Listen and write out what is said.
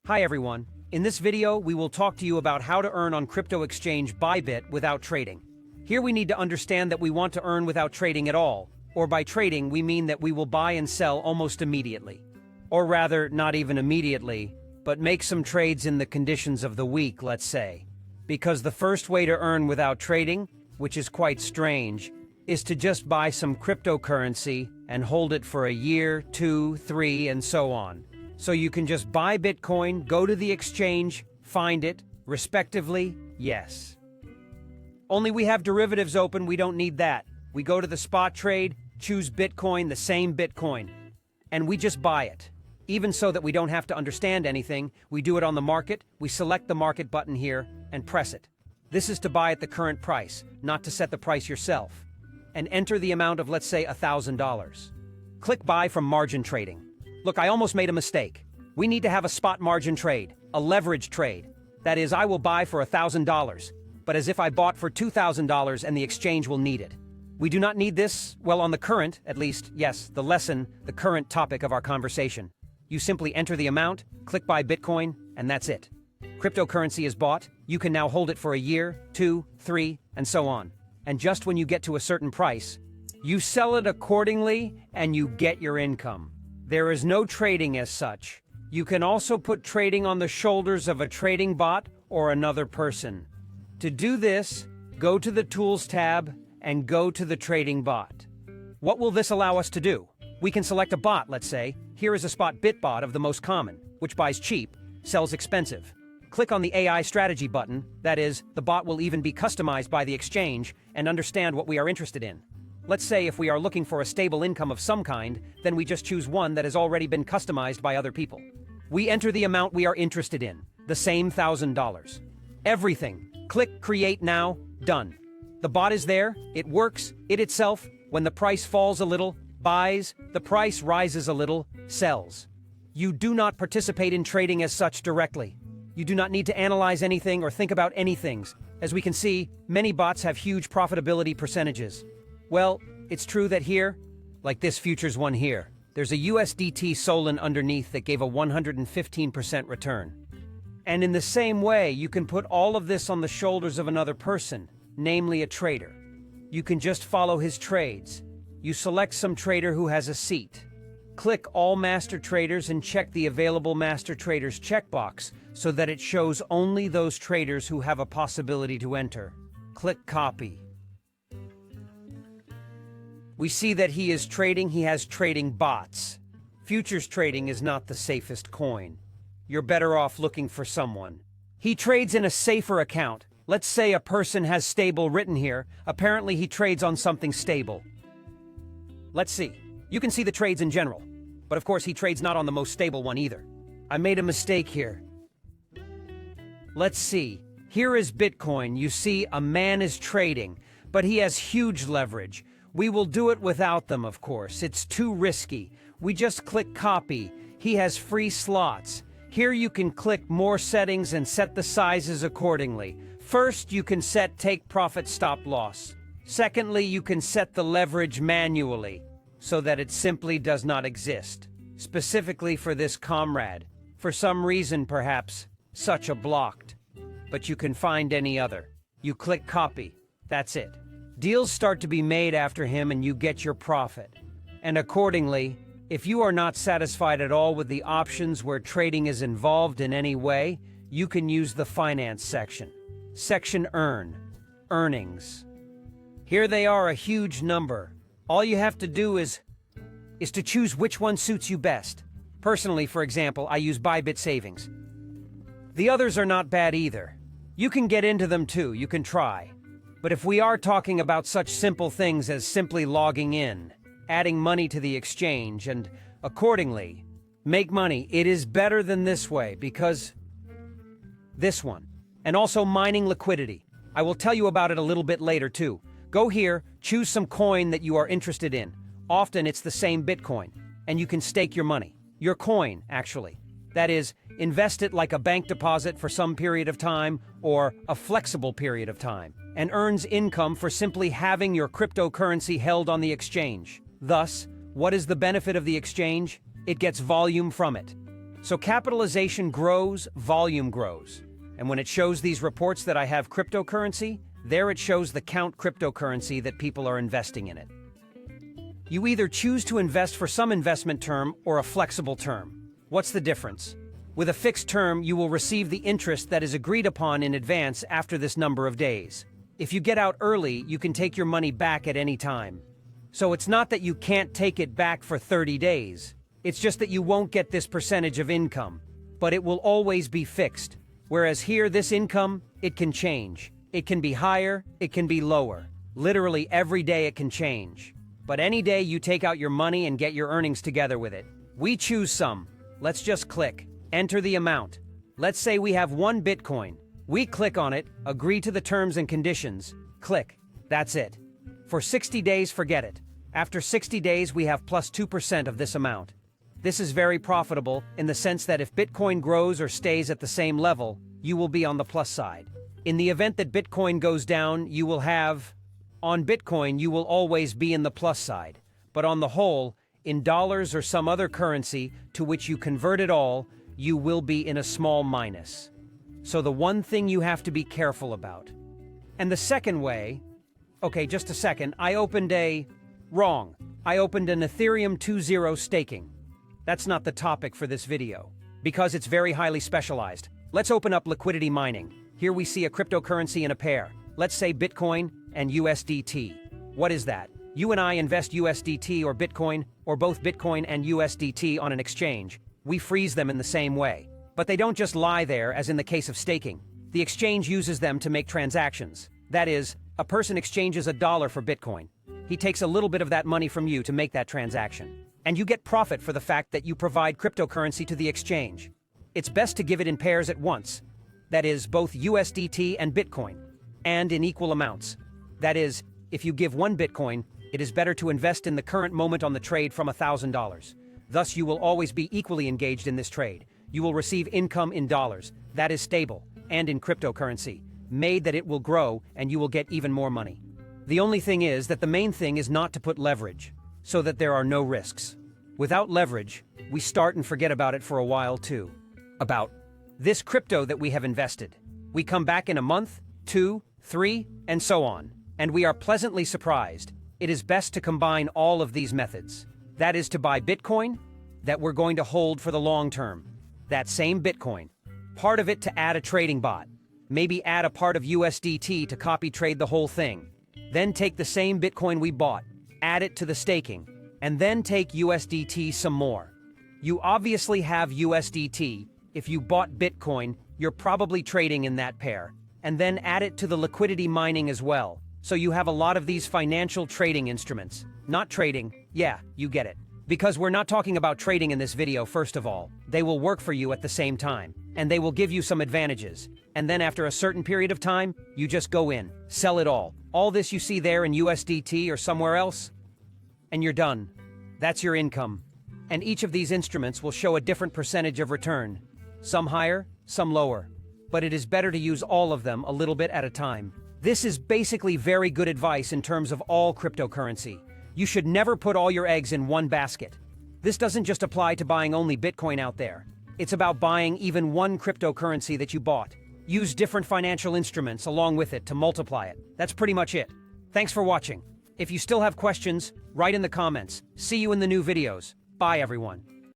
Hi everyone. In this video, we will talk to you about how to earn on crypto exchange ByBit without trading. Here we need to understand that we want to earn without trading at all, or by trading we mean that we will buy and sell almost immediately. Or rather, not even immediately, but make some trades in the conditions of the week, let's say. Because the first way to earn without trading, which is quite strange, is to just buy some cryptocurrency and hold it for a year, 2, 3, and so on. So you can just buy Bitcoin, go to the exchange, find it, respectively, yes. Only we have derivatives open, we don't need that. We go to the spot trade, choose Bitcoin, the same Bitcoin, and we just buy it. Even so that we don't have to understand anything, we do it on the market, we select the market button here, and press it. This is to buy at the current price, not to set the price yourself. And enter the amount of, let's say, $1,000. Click Buy from Margin Trading. Look, I almost made a mistake. We need to have a spot margin trade, a leverage trade. That is, I will buy for $1,000, but as if I bought for $2,000 and the exchange will need it. We do not need this, well, on the current, at least, yes, the lesson, the current topic of our conversation. You simply enter the amount, click Buy Bitcoin, and that's it. Cryptocurrency is bought, you can now hold it for a year, 2, 3, and so on. And just when you get to a certain price, you sell it accordingly and you get your income. There is no trading as such. You can also put trading on the shoulders of a trading bot or another person. To do this, go to the Tools tab and go to the trading bot. What will this allow us to do? We can select a bot, let's say. Here is a spot bit bot of the most common, which buys cheap, sells expensive. Click on the AI strategy button, that is, the bot will even be customized by the exchange and understand what we are interested in. Let's say if we are looking for a stable income of some kind, then we just choose one that has already been customized by other people. We enter the amount we are interested in, the same $1,000. Everything. Click Create Now, done. The bot is there, it works, it itself, when the price falls a little, buys, the price rises a little, sells. You do not participate in trading as such directly. You do not need to analyze anything or think about anything. As we can see, many bots have huge profitability percentages. Well, it's true that here, like this futures one here, there's a USDT Solon underneath that gave a 115% return. And in the same way, you can put all of this on the shoulders of another person, namely a trader. You can just follow his trades. You select some trader who has a seat. Click All Master Traders and check the Available Master Traders checkbox so that it shows only those traders who have a possibility to enter. Click Copy. We see that he is trading, he has trading bots. Futures trading is not the safest coin. You're better off looking for someone. He trades in a safer account. Let's say a person has stable written here. Apparently he trades on something stable. Let's see. You can see the trades in general. But of course he trades not on the most stable one either. I made a mistake here. Let's see. Here is Bitcoin. You see a man is trading, but he has huge leverage. We will do it without them, of course. It's too risky. We just click Copy. He has free slots. Here you can click More Settings and set the sizes accordingly. First, you can set Take Profit Stop Loss. Secondly, you can set the leverage manually, so that it simply does not exist. Specifically for this comrade. For some reason, perhaps, such a blocked. But you can find any other. You click Copy. That's it. Deals start to be made after him and you get your profit. And accordingly, if you are not satisfied at all with the options where trading is involved in any way, you can use the Finance section. Section Earn. Earnings. Here they are, a huge number. All you have to do is to choose which one suits you best. Personally, for example, I use ByBit Savings. The others are not bad either. You can get into them too, you can try. But if we are talking about such simple things as simply logging in, adding money to the exchange, and accordingly, make money, it is better than this way because this one. And also mining liquidity. I will tell you about it a little bit later too. Go here, choose some coin that you are interested in. Often it's the same Bitcoin, and you can stake your money. Your coin, actually. That is, invest it like a bank deposit for some period of time or a flexible period of time, and earns income for simply having your cryptocurrency held on the exchange. Thus, what is the benefit of the exchange? It gets volume from it. So capitalization grows, volume grows. And when it shows these reports that I have cryptocurrency, there it shows the count cryptocurrency that people are investing in it. You either choose to invest for some investment term or a flexible term. What's the difference? With a fixed term, you will receive the interest that is agreed upon in advance after this number of days. If you get out early, you can take your money back at any time. So it's not that you can't take it back for 30 days. It's just that you won't get this percentage of income, but it will always be fixed. Whereas here, this income, it can change. It can be higher, it can be lower. Literally every day it can change. But any day you take out your money and get your earnings together with it. We choose some. Let's just click. Enter the amount. Let's say we have 1 Bitcoin. We click on it, agree to the terms and conditions, click. That's it. For 60 days, forget it. After 60 days, we have plus 2% of this amount. This is very profitable in the sense that if Bitcoin grows or stays at the same level, you will be on the plus side. In the event that Bitcoin goes down, you will have... On Bitcoin, you will always be in the plus side. But on the whole, in dollars or some other currency to which you convert it all, you will be in a small minus. So the one thing you have to be careful about. And the second way... Okay, just a second. I opened an Ethereum 2.0 staking. That's not the topic for this video, because it's very highly specialized. Let's open up liquidity mining. Here we see a cryptocurrency in a pair. Let's say Bitcoin and USDT. What is that? You and I invest USDT or Bitcoin, or both Bitcoin and USDT on an exchange. We freeze them in the same way. But they don't just lie there, as in the case of staking. The exchange uses them to make transactions. That is, a person exchanges $1 for Bitcoin. He takes a little bit of that money from you to make that transaction. And you get profit for the fact that you provide cryptocurrency to the exchange. It's best to give it in pairs at once. That is, both USDT and Bitcoin. And in equal amounts. That is, if you give 1 Bitcoin, it is better to invest in the current moment on the trade from $1,000. Thus, you will always be equally engaged in this trade. You will receive income in dollars. That is stable. And in cryptocurrency. Made that it will grow and you will get even more money. The only thing is that the main thing is not to put leverage, so that there are no risks. Without leverage, we start and forget about it for a while too. About this crypto that we have invested. We come back in a month, 2, 3, and so on. And we are pleasantly surprised. It is best to combine all of these methods. That is to buy Bitcoin, that we're going to hold for the long term. That same Bitcoin. Part of it to add a trading bot. Maybe add a part of USDT to copy trade the whole thing. Then take the same Bitcoin we bought, add it to the staking, and then take USDT some more. You obviously have USDT. If you bought Bitcoin, you're probably trading in that pair. And then add it to the liquidity mining as well. So you have a lot of these financial trading instruments. Not trading, yeah, you get it. Because we're not talking about trading in this video, first of all. They will work for you at the same time. And they will give you some advantages. And then after a certain period of time, you just go in, sell it all. All this you see there in USDT or somewhere else, and you're done. That's your income. And each of these instruments will show a different percentage of return. Some higher, some lower. But it is better to use all of them a little bit at a time. This is basically very good advice in terms of all cryptocurrency. You should never put all your eggs in one basket. This doesn't just apply to buying only Bitcoin out there. It's about buying even one cryptocurrency that you bought. Use different financial instruments along with it to multiply it. That's pretty much it. Thanks for watching. If you still have questions, write in the comments. See you in the new videos. Bye, everyone.